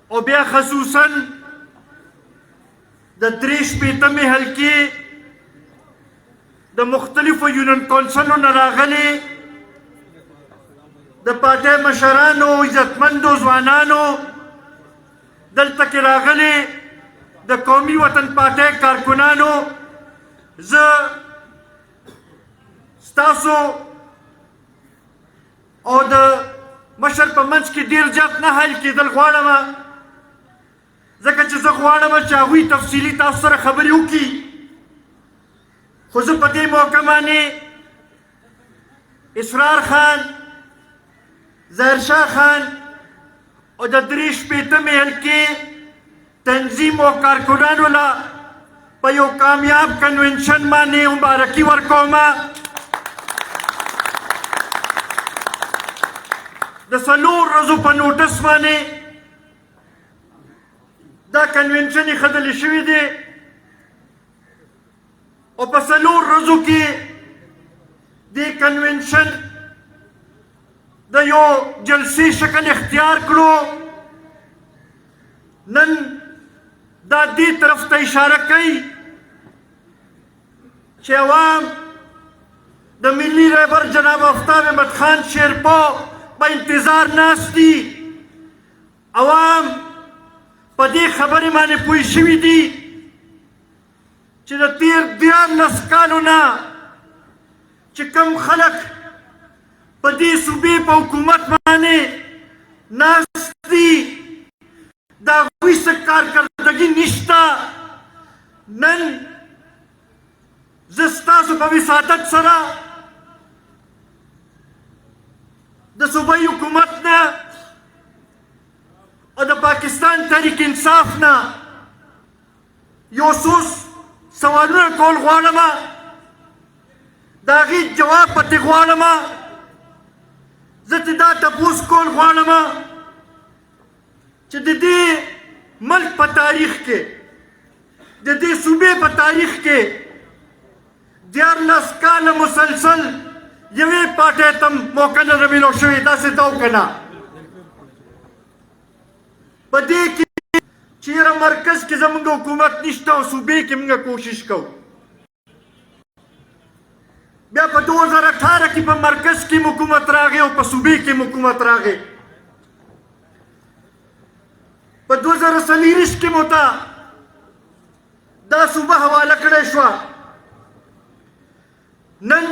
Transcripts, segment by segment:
او بیا خصوصا د 63 حلقې د مختلفو یونین کونسلو نه راغلي د پارټۍ مشرانو عزتمندو ځوانانو دلته کې راغلي د قومي وطن پارټۍ کارکنانو زه ستاسو او د مشر په منځ کې ډېر زیات نه حل کېدل غواړم ځکه چې زه غواړم چې هغوی تفصیلي تاسو سره خبرې وکړي خو زه په دې موقع باندې اسرار خان ظاهرشاه خان او د 63 حلقې تنظیم او کارکنانو له په یو کامیاب کنونشن باندې مبارکي ورکوم د 4 ورځو په نوټس باندې دا کنونشن ایښودل شوي دی او په 4 ورځو کې دې کنونشن د یو جلسې شکل اختیار کړو نن دا دې طرف ته اشاره کوي چې عوام د ملي رهبر جناب آفتاب احمد خان شیرپو په انتظار ناست دي عوام په دې خبرې باندې پوه شوي دي چې د تېر 14 کالو نه چې کوم خلک په دې صوبې په حکومت باندې ناست دي د هغوی څه کارکردګي نشته نن زه ستاسو په وساطت سره د صوبایي حکومت نه او د پاکستان تحریک انصاف نه یو څو سوالونه کول غواړم د هغې جواب پتې غواړم زه ترې دا تپوس کول غواړم چې د دې ملک په تاریخ کې د دې صوبې په تاریخ کې 14 کاله مسلسل یوې پارټۍ ته موقع نه ده میلاو شوې داسې ده او که نه په دې کې چې یاره مرکز کې زموږ حکومت نشته او صوبې کې موږ کوشش کوو بیا په 2018 کې په مرکز کې حکومت راغی او په صوبې کې حکومت راغی په 2024 کې مو ته دا صوبه حواله کړی شوه نن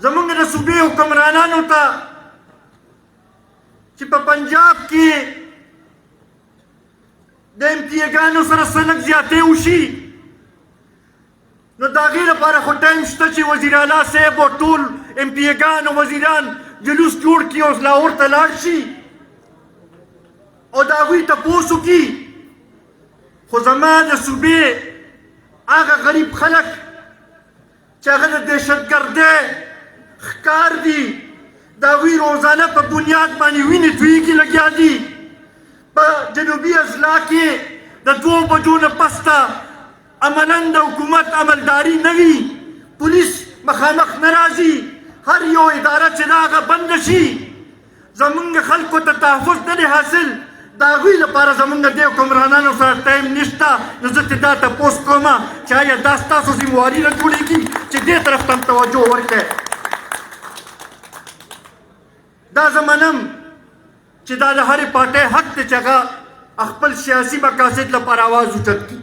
زموږ د صوبې حکمرانانو ته چې په پنجاب کې د امتیاګانو سره څه لږ زیاتې وشي نو د هغې لپاره خو ټایم شته چې وزیر اعلی صاحب او ټول امپیګان او وزیران جلوس جوړ کړي او لاهور ته لاړ شي او د هغوی تپوس وکړي خو زما د صوبې هغه غریب خلک چې هغه د دهشتګردۍ ښکار دي د هغوی روزانه په بنیاد باندې وینې تویېږي لګیا دي په جنوبي اضلاع کې د 2 بجو نه پس ته عملاً د حکومت عملداري نه وي پولیس مخامخ نه راځي هر یو اداره چې دا هغه بنده شي زموږ خلکو ته تحفظ نه دی حاصل د هغوی لپاره زموږ د دې حکمرانانو سره ټایم نشته نو زه ترې دا تپوس کوم چې آیا دا ستاسو ذمواري نه جوړېږي چې دې طرف ته هم توجه ورکړئ دا زه منم چې دا د هرې پارټۍ حق دی چې هغه خپل سیاسي مقاصد لپاره آواز اوچت کړي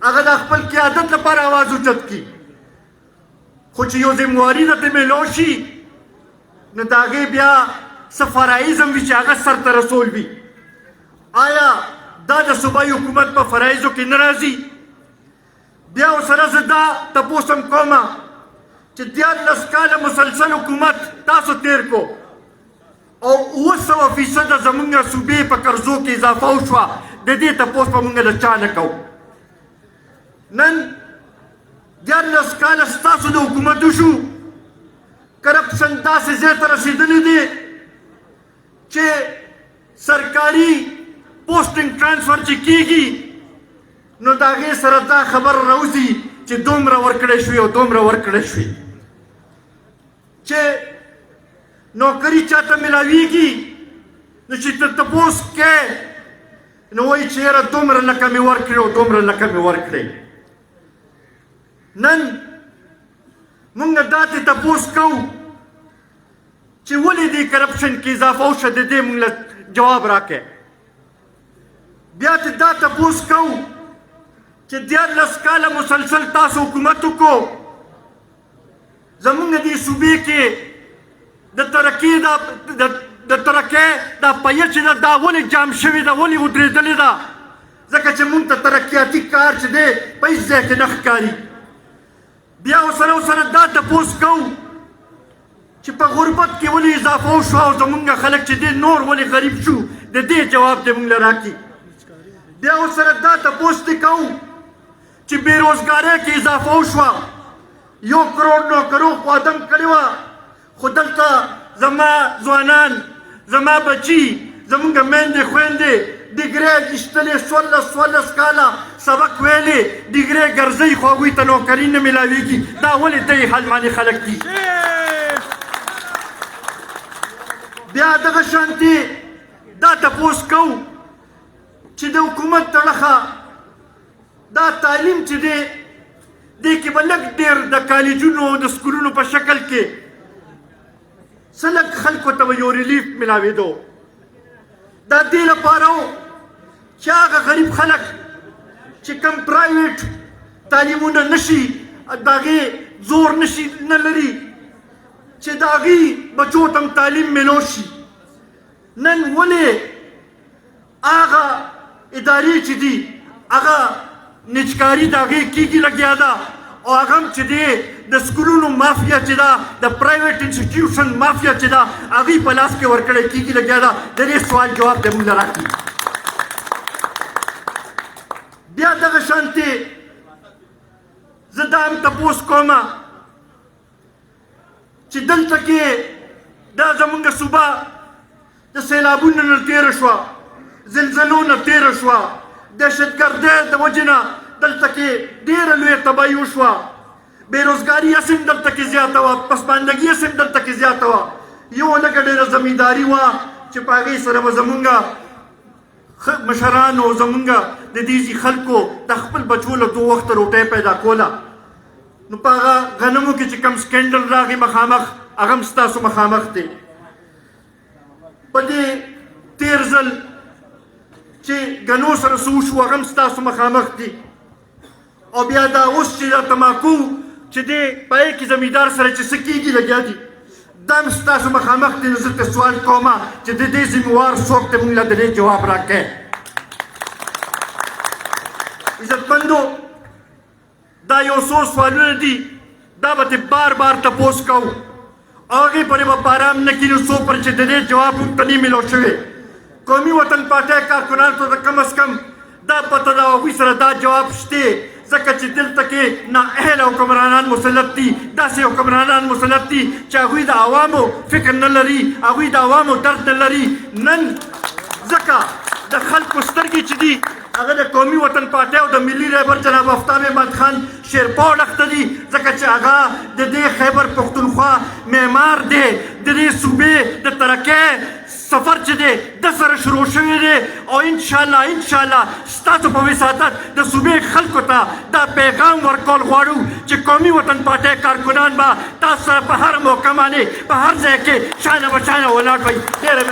هغه د خپل قیادت لپاره آواز اوچت کړي خو چې یو ذمواري درته میلاو شي نو د هغې بیا څه فرایض هم وي چې هغه سرته رسول وي آیا دا د صوبایي حکومت په فرایضو کې نه راځي بیا ورسره زه دا تپوس هم کوم چې 14 کاله مسلسل حکومت تاسو تیر کو او 900% زموږ صوبې په قرضو کې اضافه وشوه د دې تپوس به موږ له چا نه کوو نن 14 کاله ستاسو د حکومت وشو کرپشن داسې ځای ته رسېدلی دی چې سرکاري پوسټینګ ټرانسفر چې کېږي نو د هغې سره دا خبر راوځي چې دومره ورکړی شوي او دومره ورکړی شوي چې نوکري چاته ملاویږي نو چې ته تپوس کې نو وایي چې یاره دومره لکه مې ورکړې او دومره لکه مې ورکړې. نن مونږ داسې تپوس کوو چې ولې دې کرپشن کې اضافه وشوه د دې مونږ له جواب راکړئ. بیا ته دا تپوس کوو چې 14 کاله مسلسل تاسو حکومت وکړو زمونږ دې صوبې کې د ترقۍ دا پایه چې ده دا ولې جام شوې ده ولې ودرېدلې ده ځکه چې مونږ ته ترقیاتي کار چې دی په هېڅ ځای کې نه ښکاري. بیا ورسره دا تپوس کوو چې په غربت کې ولې اضافه وشوه او زمونږ خلک چې دی نور ولې غریب شو د دې جواب دې مونږ له راکړي. بیا ورسره دا تپوس دې کوو چې بېروزګارۍ کې اضافه وشوه 1 کروڑ نوکرو خو ادم کړې وه خو دلته زما ځوانان زما بچي زمونږ میندې خویندې ډیګرۍ ایستلې 14 کاله سبق ویلې ډیګرۍ ګرځئ خو هغوی ته نوکري نه میلاویږي دا ولې دې حال باندې خلک دي. بیا دغه شانتې دا تپوس کوو چې د حکومت طرفه دا تعلیم چې دی دې کې به لږ ډېر د کالجونو د سکولونو په شکل کې څه لږ خلکو ته به یو ریلیف میلاوېدو. دا دې لپاره و چې هغه غریب خلک چې کوم پرایویټ تعلیمونه نشي د هغې زور نشي نه لري چې د هغې بچو ته هم تعلیم میلو شي. نن ولې هغه ادارې چې دي هغه نجکاري د هغې کېږي لګیا ده او هغه هم چې دی د سکولونو مافیا چې ده د پرایویټ انسټیټیوشن مافیا چې ده هغوی په لاس کې ورکړی کېږي لګیا ده. د دې سوال جواب دې مونږ له راکړي. بیا دغه شانتې زه دا هم تپوس کومه چې دلته کې دا زمونږ صوبه د سیلابونو نه تېره شوه زلزلو نه تېره شوه دهشتګردۍ د وجې نه دلته کې ډېره لویه تباهي وشوه بېروزګاري هسې هم دلته کې زیاته وه پسماندګي هسې هم دلته کې زیاته وه یو لکه ډېره زمینداري وه چې په هغې سره به زمونږ مشرانو زمونږ د دې خلکو د خپل بچو له 2 وخته روټۍ پیدا کوله. نو په هغه غنمو کې چې کوم سکینډل راغی مخامخ هغه هم ستاسو مخامخ دی. په دې تېر ځل چې ګنو سره څه وشو هغه هم ستاسو مخامخ دي. او بیا دا اوس چې دا تماکو چې دی په هغې کې زمیندار سره چې څه کېږي لګیا دي دا هم ستاسو مخامخ دي. نو زه ته سوال کومه چې د دې ذموار څوک دی مونږ له د دې جواب راکړئ. عزتمندو دا یو څو سوالونه دي دا به ترې بار بار تپوس کوو او هغې پورې به بارام نه کېږي څو پورې چې د دې جواب موږ ته نه میلو شوی. قومي وطن پارټۍ کارکنانو ته د کم از کم دا پته ده هغوی سره دا جواب شته ځکه چې دلته کې نااهله حکمرانان مسلط دي داسې حکمرانان مسلط دي چې هغوی د عوامو فکر نه لري هغوی د عوامو درد نه لري. نن ځکه د خلکو سترګې چې دي هغه د قومي وطن پارټۍ او د ملي رهبر جناب آفتاب احمد خان شیرپا ډخته دي ځکه چې هغه د دې خیبر پښتونخوا معمار دی د دې صوبې د ترقۍ سفر چې دی د سره شروع شوی دی او انشاءالله ستاسو په وساطت د صوبې خلکو ته دا پیغام ورکول غواړو چې قومي وطن پارټۍ کارکنان به تاسو سره په هر موقع باندې په هر ځای کې شانه بشانه ولاړ وي. ډېره